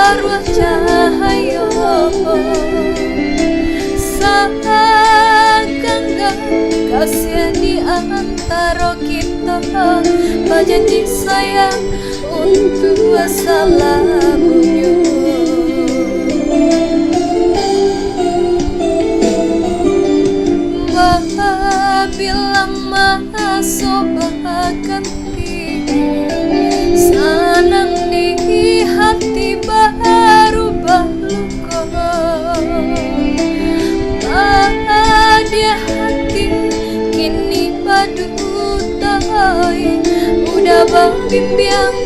arwah cahaya seakan-akan kasih di antara kita berjanji sayang untuk selamanya. Bilang masuk akan sanang di hati baru luka pada hati kini badutai udah berbimbang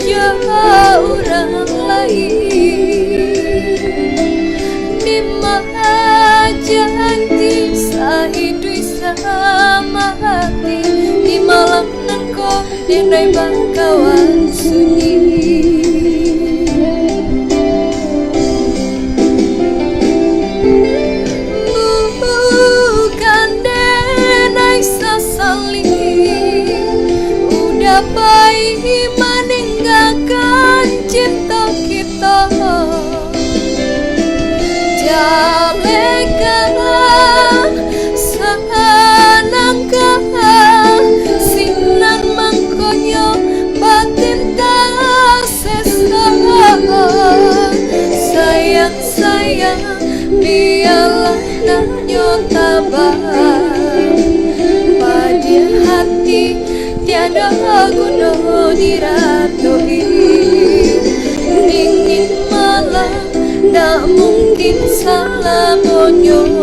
jauh orang lain di mana janji sahidu sama hati di malam nengko denai bangkawan sunyi bukan denai sasali udah baik meninggalkan cinta kita jalekan sanangkah sinar mangkonyo batin tersesa sayang biarlah nanyo tabah pada hati tiada guna diratui dingin malam tak mungkin salah bonyong